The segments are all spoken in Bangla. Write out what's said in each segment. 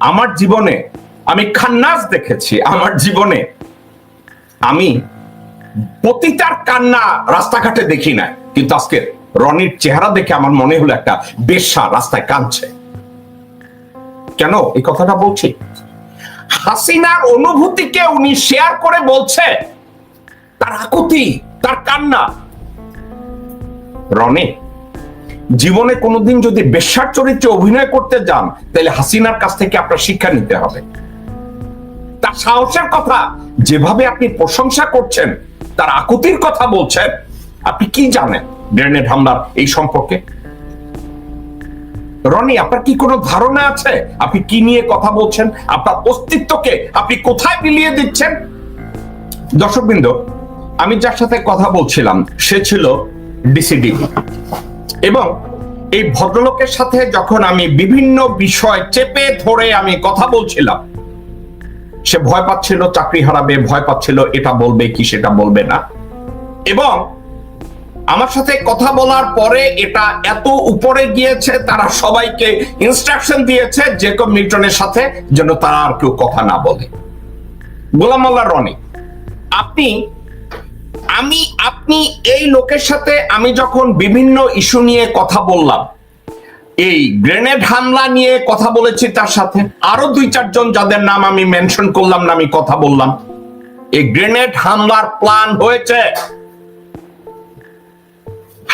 আমার জীবনে আমি খান্নাস দেখেছি, আমার জীবনে আমি পতিতার কান্না রাস্তাঘাটে দেখি না, কিন্তু আজকে রনির চেহারা দেখে আমার মনে হলো একটা বেশ্যা রাস্তায় কাঁদছে। কেন এই কথাটা বলছি? হাসিনার অনুভূতিকে উনি শেয়ার করে বলছে, তার আকুতি, তার কান্না। রনি, জীবনে কোনোদিন যদি বেশ্যার চরিত্রে অভিনয় করতে যান, তাহলে হাসিনার কাছ থেকে আপনার শিক্ষা নিতে হবে। তার সাহসের কথা যেভাবে আপনি প্রশংসা করছেন, তার আকুতির কথা বলছেন, আপনি কি জানেন গ্রেনেড হামলার এই সম্পর্কে? রনি, আপনার কি কোনো ধারণা আছে আপনি কি নিয়ে কথা বলছেন? আপনার অস্তিত্বকে আপনি কোথায় বিলিয়ে দিচ্ছেন? দর্শকবৃন্দ, আমি যার সাথে কথা বলছিলাম সে ছিল ডিসিডিবি, এবং এই ভদ্রলোকের সাথে যখন আমি বিভিন্ন বিষয় চেপে ধরে আমি কথা বলছিলাম, সে ভয় পাচ্ছিল চাকরি হারাবে, ভয় পাচ্ছিল এটা বলবে কি সেটা বলবে না, এবং আমার সাথে কথা বলার পরে এটা এত উপরে গিয়েছে, তারা সবাইকে ইনস্ট্রাকশন দিয়েছে জেকব মিল্টনের সাথে যেন তারা আর কেউ কথা না বলে। গোলাম মোল্লা রনি, আপনি এই লোকের সাথে আমি যখন বিভিন্ন ইস্যু নিয়ে কথা বললাম, এই গ্রেনেড হামলা নিয়ে কথা বলেছি, তার সাথে আরো 2-4 জন যাদের নাম আমি মেনশন করলাম না, আমি কথা বললাম। এই গ্রেনেড হামলার প্ল্যান হয়েছে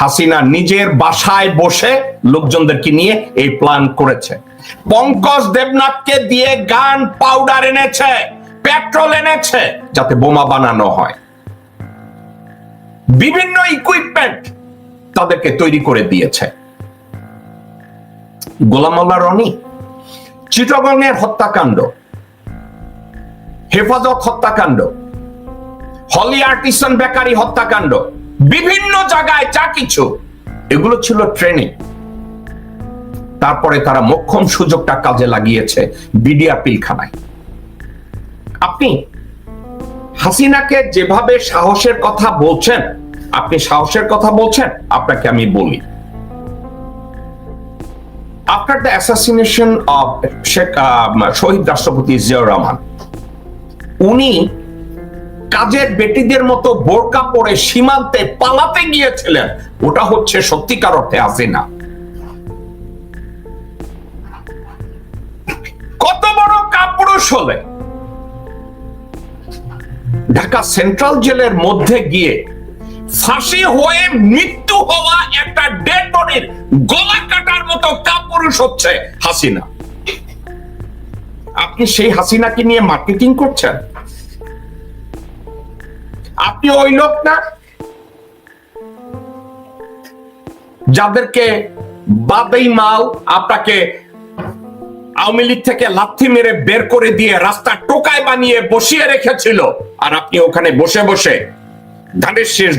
হাসিনা নিজের বাসায় বসে লোকজনদেরকে নিয়ে এই প্ল্যান করেছে। পঙ্কজ দেবনাথকে দিয়ে গান পাউডার এনেছে, পেট্রোল এনেছে যাতে বোমা বানানো হয়, বিভিন্ন ইকুইপমেন্ট তাদেরকে তৈরি করে দিয়েছে। গোলাম মোল্লা রনি, চিটাগংয়ের হত্যাকাণ্ড, হেফাজত হত্যাকাণ্ড, হলি আর্টিসান বেকারি হত্যাকাণ্ড, বিভিন্ন জায়গায় যা কিছু, এগুলো ছিল ট্রেনিং। তারপরে তারা মোক্ষম সুযোগটা কাজে লাগিয়েছে বিডিআর পিলখানায়। আপনি হাসিনাকে যেভাবে সাহসের কথা বলছেন, আপনি সাহসের কথা বলছেন, আপনাকে আমি বলি, আফটার দ্য অ্যাসাসিনেশন অফ শহীদ রাষ্ট্রপতি জিয়াউর রহমান, উনি কাজের বেটিদের মতো বোরকা পরে সীমান্তে পালাতে গিয়েছিলেন। ওটা হচ্ছে সত্যিকার অর্থে হাসিনা। কত বড় কাপুরুষ হলে ঢাকা সেন্ট্রাল জেলের মধ্যে গিয়ে ফাঁসি হয়ে মৃত্যু হওয়া একটা ডেড বডির গলা কাটার মতো কাপুরুষ হচ্ছে হাসিনা। আপনি সেই হাসিনাকে নিয়ে মার্কেটিং করছেন? আপনি ওই লোক না যাদেরকে বাদাই মাল আপনাকে আওয়ামী লীগ থেকে লাথি মেরে বের করে দিয়ে রাস্তা টোকায় বানিয়ে বসিয়ে রেখেছিল, আর আপনি ওখানে বসে বসে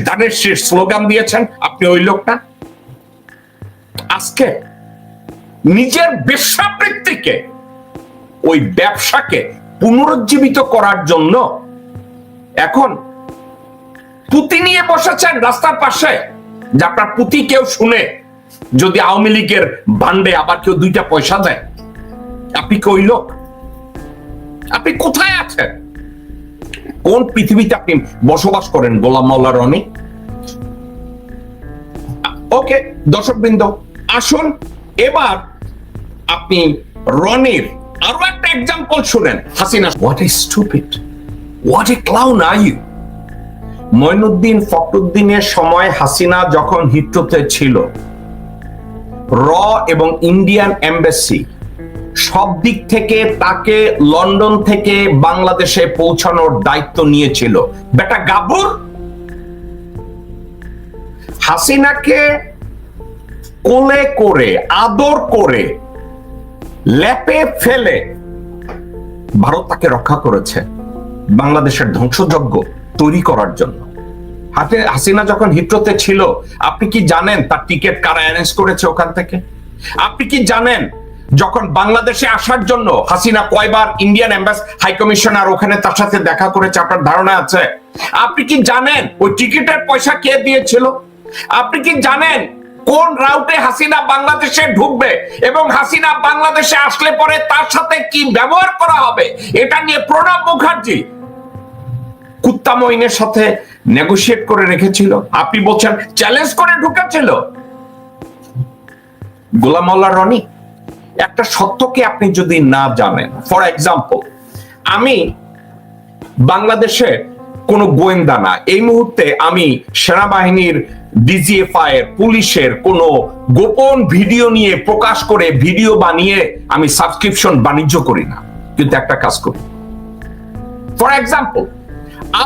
ধানের শীষ স্লোগান দিয়েছেন? আপনি ওই লোক না? আজকে নিজের ব্যবসাবৃত্তিকে, ওই ব্যবসাকে পুনরুজ্জীবিত করার জন্য এখন পুঁতি নিয়ে বসেছেন রাস্তার পাশে, যে আপনার পুঁতি কেউ শুনে যদি আওয়ামী লীগের বান্ডে আবার কেউ 2টা পয়সা দেয়। আপনি কি ওই লোক? আপনি কোথায় আছেন? কোন পৃথিবীতে আপনি বসবাস করেন গোলাম মোল্লা রনি? ওকে দর্শকবৃন্দ, আসুন এবার আপনি রনির আরো একটা এক্সাম্পল শুনেন। Hasina, what a stupid, what a clown are you. Moinuddin ফখরুদ্দিনের সময় হাসিনা যখন হিথ্রোতে ছিল, র এবং ইন্ডিয়ান এম্বাসি সব দিক থেকে তাকে লন্ডন থেকে বাংলাদেশে পৌঁছানোর দায়িত্ব নিয়েছিল। বেটা গাবুর হাসিনাকে কোলে করে, আদর করে, ল্যাপে ফেলে ভারত তাকে রক্ষা করেছে বাংলাদেশের ধ্বংসযজ্ঞ তৈরি করার জন্য। হাসিনা যখন হিথ্রোতে ছিল, আপনি কি জানেন তার টিকিট কারা অ্যারেঞ্জ করেছে ওখান থেকে? আপনি কি জানেন যখন বাংলাদেশে আসার জন্য হাসিনা কয়বার ইন্ডিয়ান হাই কমিশনার ওখানে তার সাথে দেখা করেছে? আপনার ধারণা আছে? আপনি কি জানেন ওই টিকিটের পয়সা কে দিয়েছিল? আপনি কি জানেন কোন রাউটে হাসিনা বাংলাদেশে ঢুকবে এবং হাসিনা বাংলাদেশে আসলে পরে তার সাথে কি ব্যবহার করা হবে, এটা নিয়ে প্রণব মুখার্জি কুত্তা মঈনের সাথে নেগোশিয়েট করে রেখেছিল। আপনি বলছেন চ্যালেঞ্জ করে ঢুকেছিল। গোলাম মোল্লা রনি, একটা সত্যকে আপনি যদি না জানেন, ফর এক্সাম্পল আমি বাংলাদেশে কোনো গোয়েন্দা না, এই মুহূর্তে আমি সেনাবাহিনীর ডিজিএফআই এর পুলিশের কোনো গোপন ভিডিও নিয়ে প্রকাশ করে ভিডিও বানিয়ে আমি সাবস্ক্রিপশন বাণিজ্য করি না, কিন্তু একটা কাজ করি। ফর এক্সাম্পল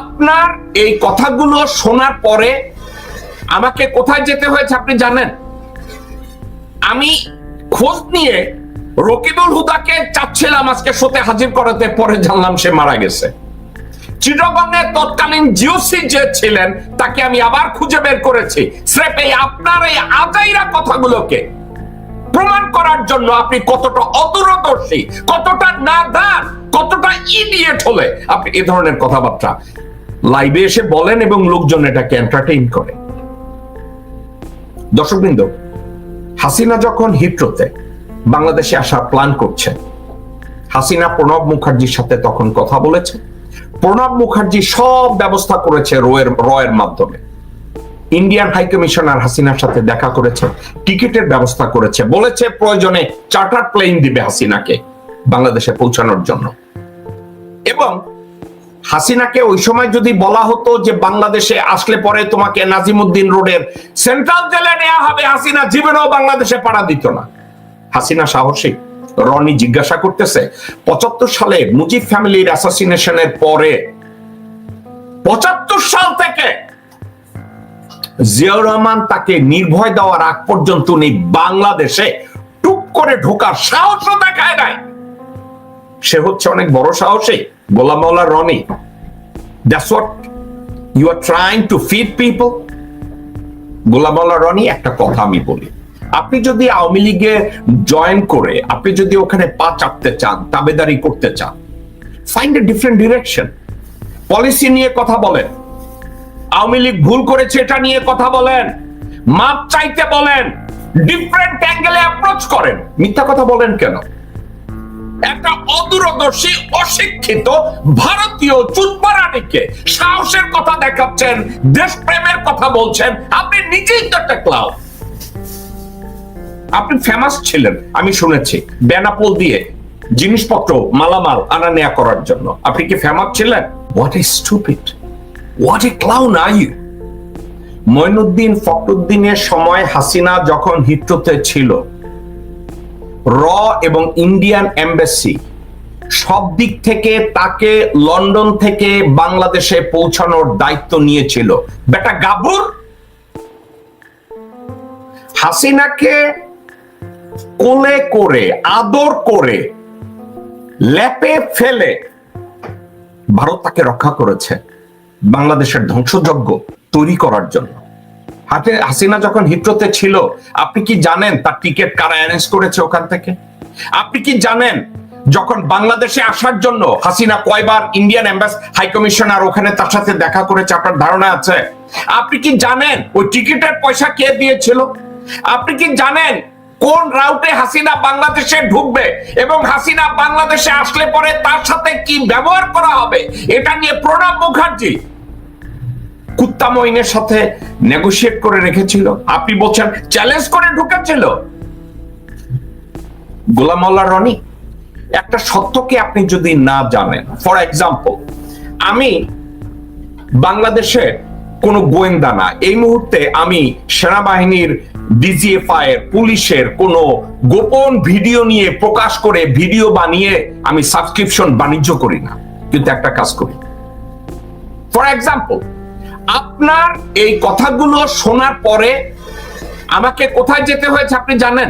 আপনার এই কথাগুলো শোনার পরে আমাকে কোথায় যেতে হয়েছে আপনি জানেন? আমি খোঁজ নিয়ে রকিবুল হুদাকে চাচ্ছিলাম আজকে শোতে হাজির করাতে, পরে জানলাম সে মারা গেছে। চিটাগংয়ের তৎকালীন জিওসি যে ছিলেন তাকে আমি আবার খুঁজে বের করেছি, স্রেফ এই আপনার এই আজাইরা কথাগুলোকে প্রমাণ করার জন্য আপনি কতটা অদূরদর্শী, কতটা নাদান, কতটা ইডিয়েট হলে আপনি এই ধরনের কথাবার্তা লাইভে এসে বলেন এবং লোকজন এটাকে এন্টারটেইন করে। দর্শকবৃন্দ, হাসিনা যখন হিথ্রোতে বাংলাদেশে আসার প্ল্যান করছে, হাসিনা প্রণব মুখার্জির সাথে তখন কথা বলেছে। প্রণব মুখার্জি সব ব্যবস্থা করেছে রয়ের মাধ্যমে। ইন্ডিয়ান হাই কমিশনার হাসিনার সাথে দেখা করেছে, টিকিটের ব্যবস্থা করেছে, বলেছে প্রয়োজনে চার্টার প্লেন দিবে হাসিনাকে বাংলাদেশে পৌঁছানোর জন্য। এবং হাসিনাকে ওই সময় যদি বলা হতো যে বাংলাদেশে আসলে পরে তোমাকে নাজিমুদ্দিন রোডের সেন্ট্রাল জেলে নেওয়া হবে, হাসিনা জীবনেও বাংলাদেশে পাড়া দিত না। হাসিনা সাহসী। রনি জিজ্ঞাসা করতেছে ৭৫ সালে মুজিব ফ্যামিলির অ্যাসাসিনেশনের পরে ৭৫ সাল থেকে জিয়াউর রহমান তাকে নির্ভয় দেওয়ার আগ পর্যন্ত উনি বাংলাদেশে টুক করে ঢোকার সাহসও দেখায় নাই। সে হচ্ছে অনেক বড় সাহসী Golam Molla Roni. That's what you are trying to feed people. Golam Molla Roni, একটা কথা আমি বলি, আপনি যদি আওয়ামী লীগে জয়েন করে আপনি যদি ওখানে পা চাপতে চান, তাবেদারি করতে চান, find a different direction. Policy নিয়ে কথা বলেন, আওয়ামী লীগ ভুল করেছে এটা নিয়ে কথা বলেন, মাপ চাইতে বলেন, ডিফারেন্ট অ্যাঙ্গেলে অ্যাপ্রোচ করেন। মিথ্যা কথা বলেন কেন? একটা অদূরদর্শী অশিক্ষিত ভারতীয় চুতমারানিকে সাহসের কথা দেখাচ্ছেন, দেশপ্রেমের কথা বলছেন, আপনি নিজেই তো একটা ক্লাউড। আপনি ফেমাস ছিলেন, আমি শুনেছি, বেনাপোল দিয়ে জিনিসপত্র মালামাল আনা নেয়া করার জন্য। আপনি কি ফেমাস ছিলেন? What a stupid, what a clown are you. Moinuddin ফখরুদ্দিনের সময় হাসিনা যখন হিথ্রোতে ছিল, র এবং ইন্ডিয়ান এম্বাসি সব দিক থেকে তাকে লন্ডন থেকে বাংলাদেশে পৌঁছানোর দায়িত্ব নিয়েছিল। বেটা গাবুর হাসিনাকে কোলে করে আদর করে ল্যাপে ফেলে ভারত তাকে রক্ষা করেছে বাংলাদেশের ধ্বংসযজ্ঞ তৈরি করার জন্য। হাসিনা যখন হিথ্রোতে ছিল, আপনি কি জানেন তার টিকিট কারা অ্যারেঞ্জ করেছে ওখান থেকে? আপনি কি জানেন যখন বাংলাদেশে আসার জন্য হাসিনা কয়বার ইন্ডিয়ান হাই কমিশনার ওখানে তার সাথে দেখা করেছে? আপনার ধারণা আছে? আপনি কি জানেন ওই টিকিটের পয়সা কে দিয়েছিল? আপনি কি জানেন কোন রাউটে হাসিনা বাংলাদেশে ঢুকবে এবং হাসিনা বাংলাদেশে আসলে পরে তার সাথে কি ব্যবহার করা হবে, এটা নিয়ে প্রণব মুখার্জি কুত্তা মঈনের সাথে নেগোশিয়েট করে রেখেছিল। আপনি বলছেন চ্যালেঞ্জ করে ঢুকেছিল। গোলাম মোল্লা রনি, একটা সত্যকে আপনি যদি না জানেন, ফর এক্সাম্পল আমি বাংলাদেশে কোনো গোয়েন্দা না, এই মুহূর্তে আমি সেনাবাহিনীর ডিজিএফআই এর পুলিশের কোনো গোপন ভিডিও নিয়ে প্রকাশ করে ভিডিও বানিয়ে আমি সাবস্ক্রিপশন বাণিজ্য করি না, কিন্তু একটা কাজ করি। ফর এক্সাম্পল আপনার এই কথাগুলো শোনার পরে আমাকে কোথায় যেতে হয়েছে আপনি জানেন?